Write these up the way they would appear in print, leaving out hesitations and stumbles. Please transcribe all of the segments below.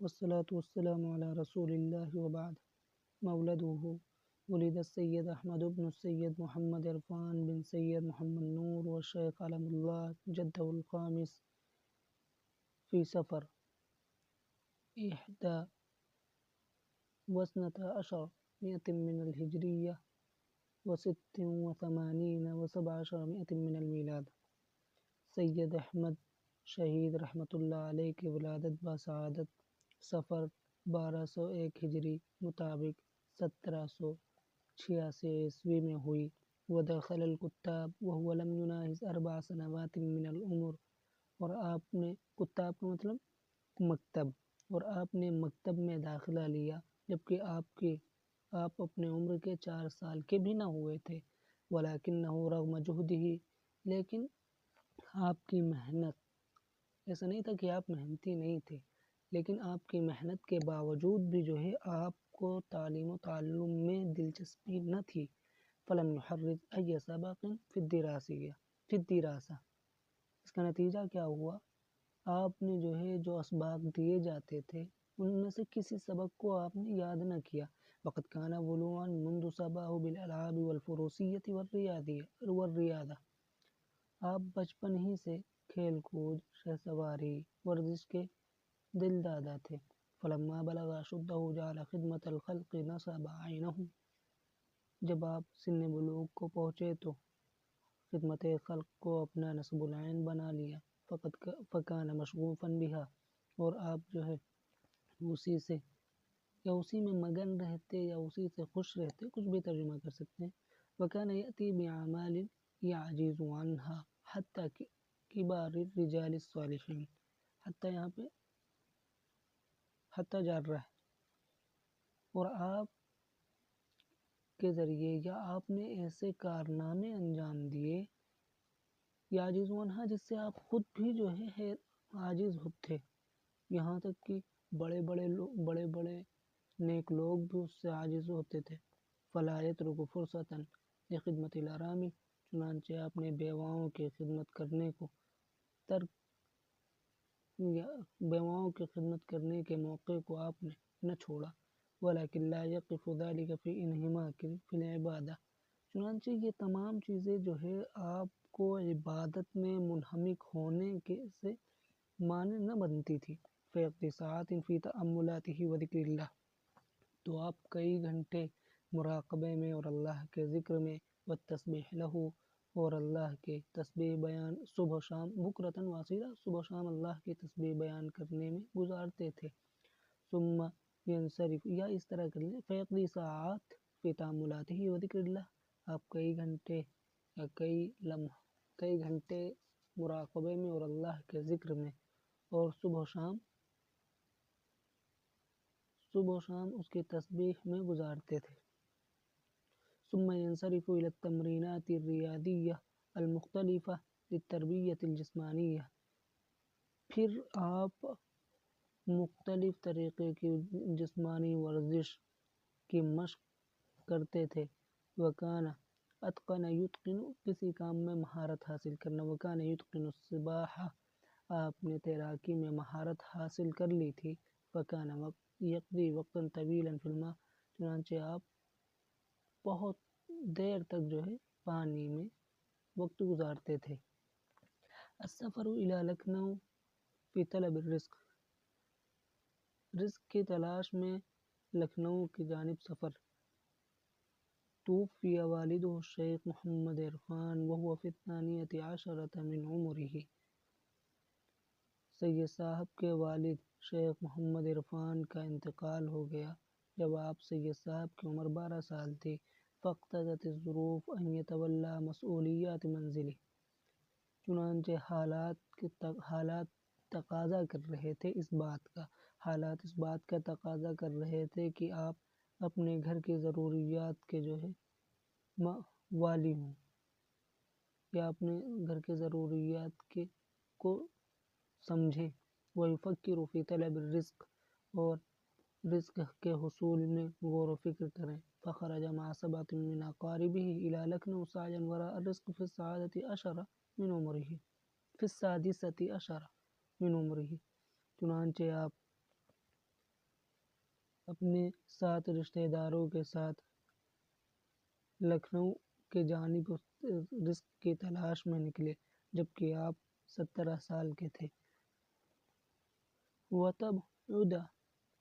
والصلاة والسلام على رسول الله وبعد. مولده ولد السيد أحمد بن السيد محمد عرفان بن سيد محمد نور والشيخ علم الله جده الخامس في سفر 81 من الهجرية و86 و17 من الميلاد. سید احمد شہید رحمۃ اللہ علیہ کی ولادت بسعادت سفر 1201 ہجری مطابق 1786 عیسوی میں ہوئی. ودخل الکتاب وهو لم يناهز 4 سنوات من العمر، اور آپ نے کتاب کا مطلب مکتب، اور آپ نے مکتب میں داخلہ لیا جبکہ آپ اپنے عمر کے 4 سال کے بھی نہ ہوئے تھے. ولکنہ رغم جہدہ، لیکن آپ کی محنت، ایسا نہیں تھا کہ آپ محنتی نہیں تھے، لیکن آپ کی محنت کے باوجود بھی جو ہے آپ کو تعلیم و تعلم میں دلچسپی نہ تھی. فلم يحرز أي سبق في الدراسة. اس کا نتیجہ کیا ہوا؟ آپ نے جو ہے جو اسباق دیے جاتے تھے ان میں سے کسی سبق کو آپ نے یاد نہ کیا. وقد كان ولوا منذ صباه بالألعاب والفروسية والرياضة. آپ بچپن ہی سے کھیل کود، شہ سواری، ورزش کے دل دادا تھے. فلما بلغ أشده جعل خدمة الخلق نصب عينه. جب آپ سن بلوغ کو پہنچے تو خدمت خلق کو اپنا نصب العین بنا لیا. فکان مشغوفا بها، اور آپ جو ہے اسی سے یا اسی میں مگن رہتے یا اسی سے خوش رہتے، کچھ بھی ترجمہ کر سکتے ہیں. وکان یأتی بأعمال يعجز عنها حتی کبار الرجال الصالحین. حتی یہاں پہ حتی جار رہا ہے، اور آپ کے ذریعے یا آپ نے ایسے کارنامے انجام دیے یعجز عنہا جس سے آپ خود بھی جو ہے عاجز تھے. یہاں تک کہ بڑے بڑے نیک لوگ بھی اس سے عاجز ہوتے تھے. فلا یترک فرصتا لخدمت الارامل. چنانچہ آپ نے بیواؤں کی خدمت کرنے کے موقع کو آپ نے نہ چھوڑا. ولیکن لا یقف ذلك فی انہماک فی العبادہ. چنانچہ یہ تمام چیزیں جو ہے آپ کو عبادت میں منہمک ہونے سے مانع نہ بنتی تھی. فیقضی ساعات فی تأملاتہ وذکر اللہ. تو آپ کئی گھنٹے مراقبے میں اور اللہ کے ذکر میں، والتسبیح لہ، اور اللہ کے تسبیح بیان، صبح و شام بکرتاً واصیلا، صبح و شام اللہ کی تسبیح بیان کرنے میں گزارتے تھے. ثم ینصرف، یا اس طرح کر لیں، فیقضی ساعات فی تأملاتہ وذکر اللہ. آپ کئی گھنٹے یا کئی گھنٹے مراقبے میں اور اللہ کے ذکر میں، اور صبح و شام اس کی تسبیح میں گزارتے تھے. ثم ينصرف إلى التمرينات الرياضية المختلفة للتربية الجسمانية. پھر آپ مختلف طریقے کی جسمانی ورزش کی مشق کرتے تھے. وکان اتقن یتقن، کسی کام میں مہارت حاصل کرنا. وکان یتقن السباحہ، آپ نے تیراکی میں مہارت حاصل کر لی تھی. وکان یقضی وقتا طویلا فی الماء. چنانچہ آپ بہت دیر تک جو ہے پانی میں وقت گزارتے تھے. السفر الی لکھنؤ فی طلب الرزق. رزق کی تلاش میں لکھنؤ کی جانب سفر. توفی والدہ الشیخ محمد عرفان وهو فی 12 من عمرہ. سید صاحب کے والد شیخ محمد عرفان کا انتقال ہو گیا جب آپ سید صاحب کی عمر 12 سال تھی. فاقتضت الظروف ان یتولی مسئولیات منزلہ. چنانچہ حالات تقاضا کر رہے تھے اس بات کا تقاضا کر رہے تھے کہ آپ اپنے گھر کی ضروریات کے جو ہے والی ہوں، یا اپنے گھر کے ضروریات کو سمجھیں. وَيُفَكِّرُ فِي طَلَبِ الرِّزْقِ، اور رزق کے حصول میں غور و فکر کریں. فخرج مع 7 من اقاربه الى لکھنؤ سعیا وراء الرزق في 16 من عمره. چنانچہ آپ اپنے 7 رشتہ داروں کے ساتھ لکھنؤ کے جانب رزق کی تلاش میں نکلے جبکہ آپ 17 سال کے تھے۔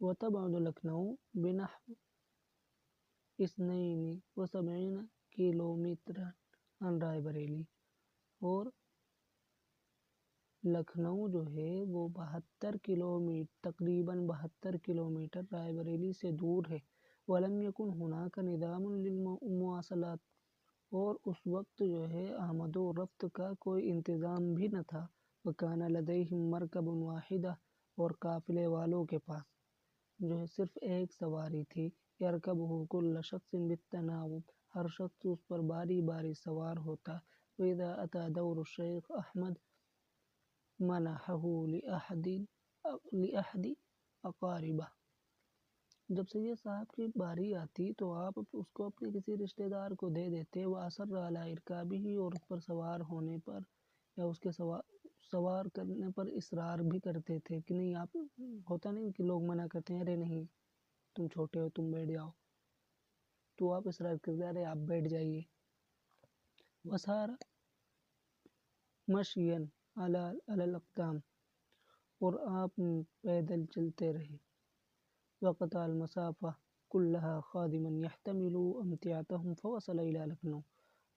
وتبعد لکھنؤ بنحو 72 کلومیٹر عن رائے بریلی، اور لکھنؤ جو ہے وہ تقریباً 72 کلومیٹر رائے بریلی سے دور ہے۔ وَلَمْ يَكُنْ هُنَاكَ نِظَامٌ لِلْمُواصَلَاتِ، اور اس وقت جو ہے آمد و رفت کا کوئی انتظام بھی نہ تھا۔ وَكَانَ لَدَيْهِمْ مَرْكَبٌ وَاحِدَةٌ، اور قافلے والوں کے پاس جو ہے صرف ایک سواری تھی۔ يَرْكَبُهُ كُلُّ شَخْصٍ بِالتَّنَاوُبِ، ہر شخص اس پر باری باری سوار ہوتا۔ وَإِذَا أَتَى دَوْرُ الشَّيْخِ أَحْمَدَ مَنَحَهُ لِأَحَدِ أَقَارِبِهِ، جب سید صاحب کی باری آتی تو آپ اس کو اپنے کسی رشتہ دار کو دے دیتے۔ وَأَصَرَّ عَلَىٰ إِرْكَابِهِ، اور اس پر سوار ہونے پر یا اس کے سوار کرنے پر اصرار بھی کرتے تھے کہ نہیں، آپ ہوتا نہیں کہ لوگ منع کرتے ہیں، ارے نہیں تم چھوٹے ہو، تم بیٹھ جاؤ، تو آپ اصرار کرتے ارے آپ بیٹھ جائیے۔ وَسَارَ مَشْيًا عَلَى الْأَقْدَامِ، اور آپ پیدل چلتے رہے۔ وَقَطَعَ الْمَسَافَةَ كُلَّهَا خَادِمًا يَحْتَمِلُ أَمْتِعَتَهُمْ فَوَصَلَ إِلَىٰ لَكْنَوْ،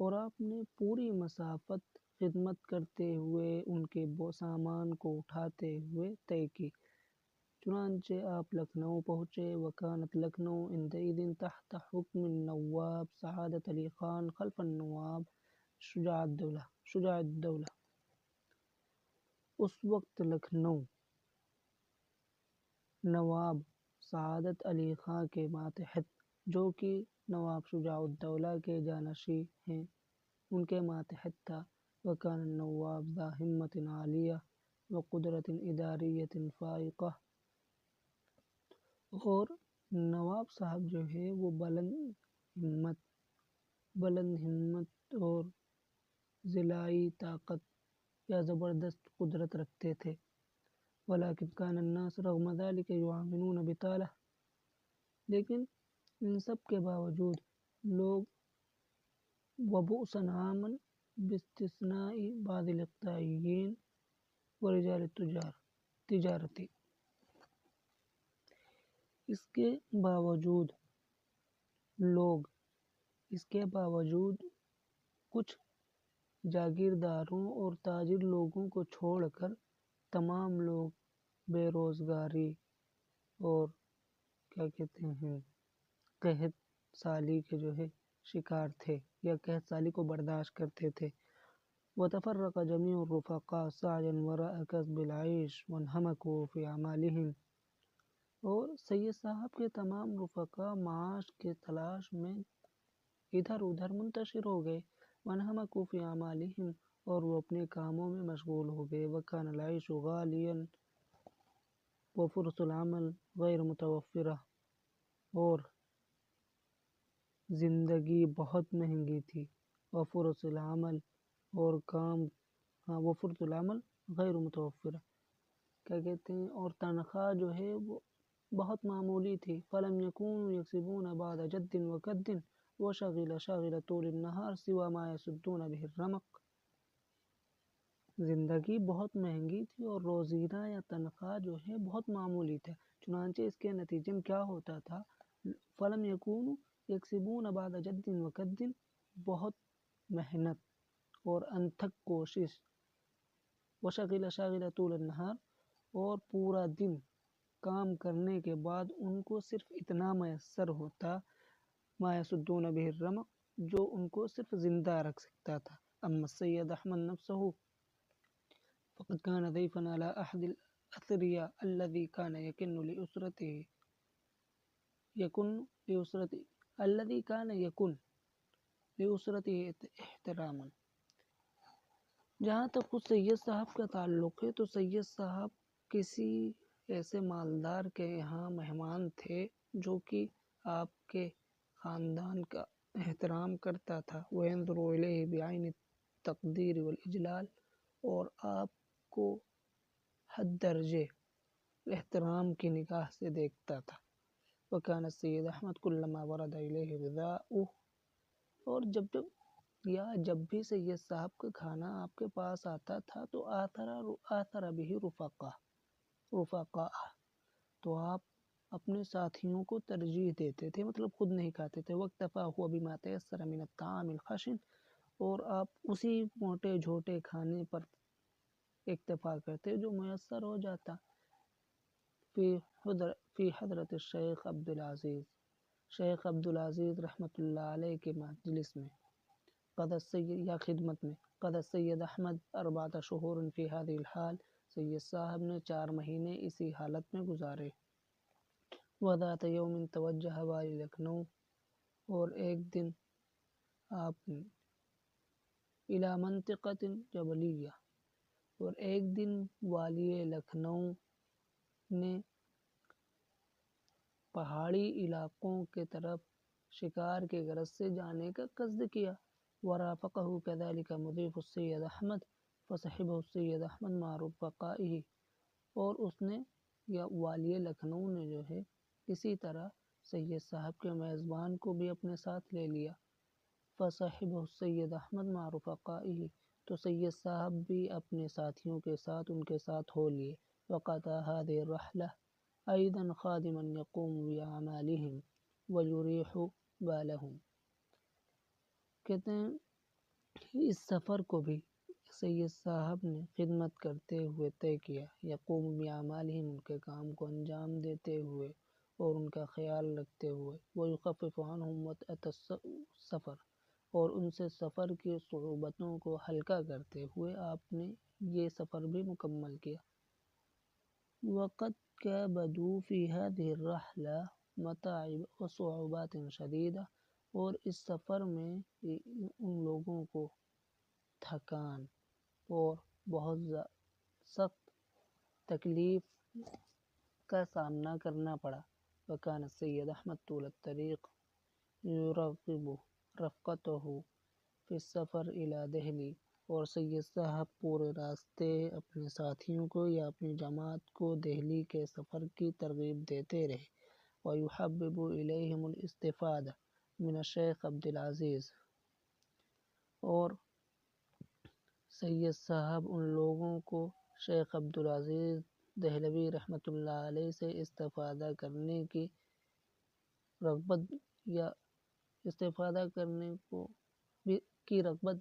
اور آپ نے پوری مسافت خدمت کرتے ہوئے ان کے سامان کو اٹھاتے ہوئے طے کی، چنانچہ آپ لکھنؤ پہنچے۔ وَكَانَتْ لَكْنَوْ عِندَئِذٍ تحت حکم النواب سعادت علی خان خلف النواب شجاع الدولہ، اس وقت لکھنؤ نواب سعادت علی خان کے ماتحت، جو کہ نواب شجاع الدولہ کے جانشین ہیں، ان کے ماتحت تھا۔ وَكَانَ النواب ذا ہمت عالیہ وقدرت اداریۃ فائقہ، اور نواب صاحب جو ہے وہ بلند ہمت اور ضلعی طاقت یا زبردست قدرت رکھتے تھے۔ وَلَكِنْ كَانَ النَّاسُ رَغْمَ ذَلِكَ يُعَامِلُونَ بِطَالَةٍ، لیکن ان سب کے باوجود لوگ وبؤساً عاماً باستثناء بعض الاقطاعیین ورجال تجارتی، اس کے باوجود کچھ جاگیرداروں اور تاجر لوگوں کو چھوڑ کر تمام لوگ بے روزگاری اور قحط سالی کے جو ہے شکار تھے یا قحط سالی کو برداشت کرتے تھے۔ وَتَفَرَّقَ جَمِيعُ الرُّفَقَاءِ سَعْيًا وَرَاءَ كَسْبِ الْعَيْشِ وَانْهَمَكُوا فِي أَعْمَالِهِمْ، اور سید صاحب کے تمام رفقا معاش کے تلاش میں ادھر ادھر منتشر ہو گئے۔ وَانْهَمَكُوا فِي أَعْمَالِهِمْ، اور وہ اپنے کاموں میں مشغول ہو گئے۔ وَكَانَ الْعَيْشُ غَالِيًا وَفُرْصُ الْعَمَلِ غَيْرُ مُتَوَفِّرَةٍ، اور زندگی بہت مہنگی تھی۔ وَفُرْصُ الْعَمَلِ، اور وَفُرْصُ الْعَمَلِ غَيْرُ مُتَوَفِّرَةٍ، اور تنخواہ جو ہے وہ بہت معمولی تھی۔ فَلَمْ يَكُونُوا يَكْسِبُونَ بَعْدَ جَدٍّ وَكَدٍّ وَشَغِلَ طُولِ النَّهَارِ سِوَى مَا يَسُدُّونَ بِهِ الرَّمَقَ، زندگی بہت مہنگی تھی اور روزینہ یا تنخواہ جو ہے بہت معمولی تھا، چنانچہ اس کے نتیجے میں کیا ہوتا تھا؟ فَلَمْ يَكُونُوا يَكْسِبُونَ بَعْدَ جَدٍّ وَكَدٍّ، بہت محنت اور انتھک کوشش، وَشَغِلَ طُولَ النَّهَارِ، اور پورا دن کام کرنے کے بعد ان کو صرف اتنا میسر ہوتا، ما يسدون به الرمق، جو ان کو صرف زندہ رکھ سکتا تھا۔ اما السید احمد نفسه فقد كان ضيفا على احد الاثرياء الذي كان يكن لأسرته احتراما۔ جہاں تک خود سید صاحب کا تعلق ہے تو سید صاحب کسی ایسے مالدار کے یہاں مہمان تھے جو کہ آپ کے خاندان کا احترام کرتا تھا۔ وَيَنْظُرُ إِلَيْهِ بِعَيْنِ التَّقْدِيرِ وَالْإِجْلَالِ، اور آپ کو حد درجے احترام کی نگاہ سے دیکھتا تھا۔ وكان السید احمد كلما ورد إليه غذاؤه، اور جب بھی سید صاحب کا کھانا آپ کے پاس آتا تھا تو آثر به رفقا، تو آپ اپنے ساتھیوں کو ترجیح دیتے تھے، مطلب خود نہیں کھاتے تھے۔ واکتفا هو بما تيسر من الطعام الخشن، اور آپ اسی موٹے جھوٹے کھانے پر اکتفا کرتے جو میسر ہو جاتا۔ فی حضرت الشیخ عبدالعزیز، شیخ عبدالعزیز رحمۃ اللہ علیہ کے مجلس میں خدمت میں قد السید احمد 4 شہور فی هذه الحال، سید صاحب نے 4 مہینے اسی حالت میں گزارے۔ وذات یوم توجہ والی لکھنؤ، اور ایک دن آپ نے الی منطقۃ جبلیہ، اور ایک دن والی لکھنؤ نے پہاڑی علاقوں کے طرف شکار کے غرض سے جانے کا قصد کیا۔ ورافقہ کذلک مضیف السید احمد فصحبہ السید احمد مع رفقائہ، اور اس نے یا والی لکھنؤ نے جو ہے اسی طرح سید صاحب کے میزبان کو بھی اپنے ساتھ لے لیا۔ فصحبہ السید احمد مع رفقائہ، تو سید صاحب بھی اپنے ساتھیوں کے ساتھ ان کے ساتھ ہو لیے۔ وقضى هذه الرحلة أيضا خادما يقوم بأعمالهم ويريح بالهم، کہتے ہیں اس سفر کو بھی سید صاحب نے خدمت کرتے ہوئے طے کیا، یقوم بأعمالهم، ان کے کام کو انجام دیتے ہوئے اور ان کا خیال رکھتے ہوئے، ويخفف عنهم وطأة السفر، اور ان سے سفر کی صعوبتوں کو ہلکا کرتے ہوئے آپ نے یہ سفر بھی مکمل کیا۔ وقد كابدوا في هذه الرحلة متاعب وصعوبات شديدة، اور اس سفر میں ان لوگوں کو تھکان اور بہت سخت تکلیف کا سامنا کرنا پڑا۔ وكان السید احمد طول الطريق يرغب رفقته في السفر إلى دہلی، اور سید صاحب پورے راستے اپنے ساتھیوں کو یا اپنی جماعت کو دہلی کے سفر کی ترغیب دیتے رہے۔ وَيُحَبِّبُ إِلَيْهِمُ الِاسْتِفَادَةَ مِنَ الشیخ عبدالعزیز، اور سید صاحب ان لوگوں کو شیخ عبدالعزیز دہلوی رحمۃ اللہ علیہ سے استفادہ کرنے کی رغبت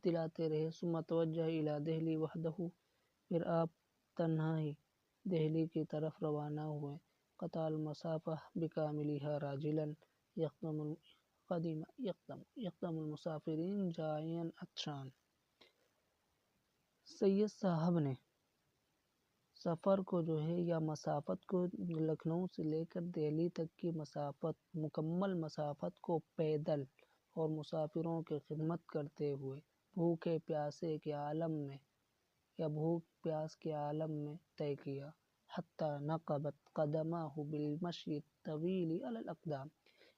دلاتے رہے۔ ثم توجہ الی دہلی وحدہ، پھر آپ تنہا ہی دہلی کی طرف روانہ ہوئے۔ قطع المسافہ بکاملها راجلا یخدم المسافرین جائعا عطشان، سید صاحب نے سفر کو جو ہے یا مسافت کو لکھنؤ سے لے کر دہلی تک کی مکمل مسافت کو پیدل اور مسافروں کی خدمت کرتے ہوئے بھوک پیاس کے عالم میں طے کیا۔ حتی نقبت قدماہ بالمشی الطویل علی الاقدام،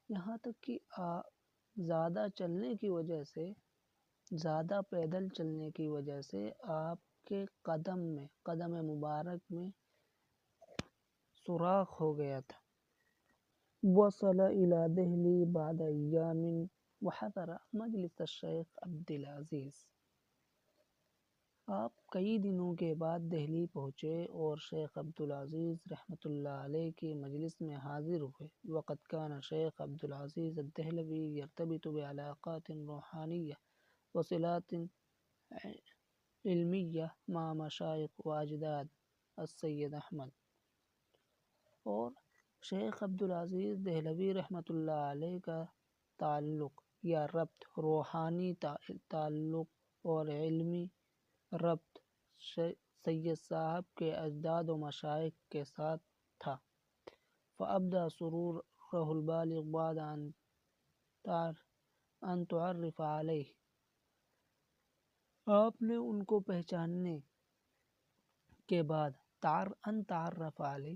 یہاں تک کہ زیادہ پیدل چلنے کی وجہ سے آپ کے قدم مبارک میں سوراخ ہو گیا تھا۔ وصل إلى دہلی بعد أيام وحضر مجلس الشیخ عبدالعزیز، آپ کئی دنوں کے بعد دہلی پہنچے اور شیخ عبدالعزیز رحمۃ اللہ علیہ کی مجلس میں حاضر ہوئے۔ وقد كان شیخ عبدالعزیز الدہلوی يرتبط بعلاقات روحانیہ وصلات علمیہ مع مشائخ واجداد السید احمد، اور شیخ عبدالعزیز دہلوی رحمۃ اللہ علیہ کا تعلق یا ربط، روحانی تعلق اور علمی ربط سید صاحب کے اجداد و مشائخ کے ساتھ تھا۔ فأبدى سرورہ البالغ بعد ان تعرف علیہ، آپ نے ان کو پہچاننے کے بعد تعرف علیہ،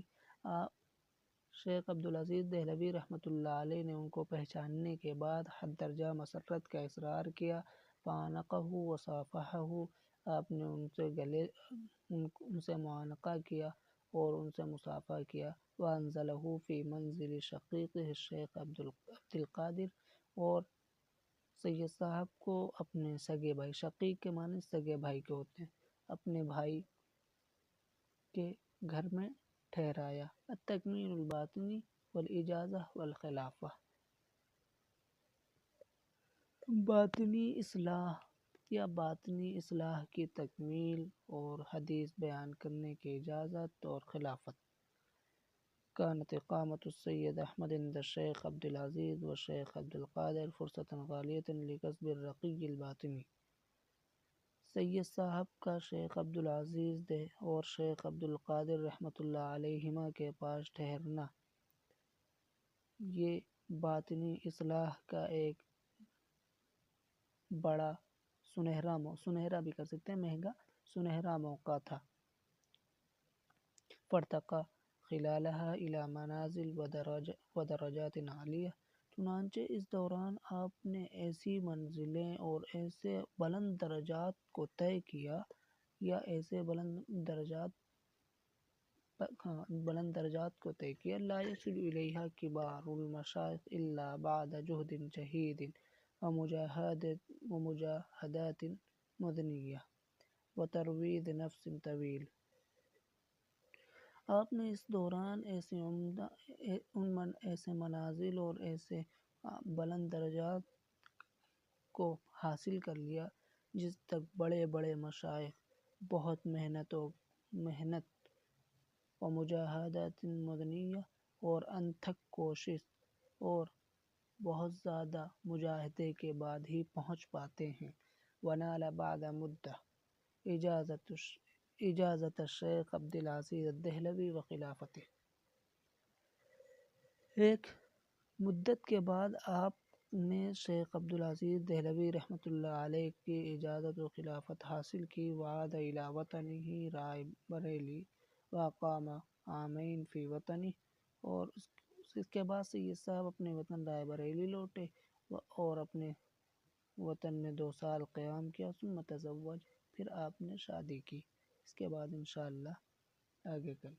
شیخ عبدالعزیز دہلوی رحمۃ اللہ علیہ نے ان کو پہچاننے کے بعد حد درجہ مسرت کا اظہار کیا۔ فعانقہ وصافحہ، آپ نے ان سے معانقہ کیا اور ان سے مصافحہ کیا۔ وَأَنزَلَهُ فِي مَنزِلِ شَقِيقِهِ الشیخ عبدالقادر، اور سید صاحب کو اپنے سگے بھائی، شقیق کے معنی سگے بھائی کے ہوتے ہیں، اپنے بھائی کے گھر میں ٹھہرایا۔ التکمیل الباطنی والاجازہ والخلافہ، باطنی اصلاح یا باطنی اصلاح کی تکمیل اور حدیث بیان کرنے کی اجازت اور خلافت۔ كانت إقامة السيد أحمد عند الشيخ عبد العزيز والشيخ عبد القادر فرصة غالية لكسب الرقي الباطني۔ سید صاحب کا شیخ عبدالعزیز اور شیخ عبدالقادر رحمۃ اللہ علیہما کے پاس ٹھہرنا یہ باطنی اصلاح کا ایک بڑا سنہرا بھی کر سکتے ہیں، مہنگا سنہرا موقع تھا۔ فارتقى خلالها إلى منازل ودرجات عالیہ، چنانچہ اس دوران آپ نے ایسی منزلیں اور ایسے بلند درجات کو طے کیا یا ایسے بلند درجات کو طے کیا لا يصل إليها كبار المشائخ إلا بعد جهد جہید ومجاہدات مدنیہ وترویض نفس طویل۔ آپ نے اس دوران ایسے منازل اور ایسے بلند درجات کو حاصل کر لیا جس تک بڑے بڑے مشائخ بہت محنت و مجاہدات مدنیہ اور انتھک کوشش اور بہت زیادہ مجاہدے کے بعد ہی پہنچ پاتے ہیں۔ ونال بعد مدہ اجازت الشیخ عبدالعزیز الدہلوی و خلافتہ، ایک مدت کے بعد آپ نے شیخ عبدالعزیز دہلوی رحمۃ اللہ علیہ کی اجازت و خلافت حاصل کی۔ وعاد الی وطنہ رائے بریلی واقام عامین فی وطنہ، اور اس کے بعد سید صاحب اپنے وطن رائے بریلی لوٹے اور اپنے وطن میں 2 سال قیام کیا۔ ثم تزوج، پھر آپ نے شادی کی۔ اس کے بعد انشاءاللہ آگے کل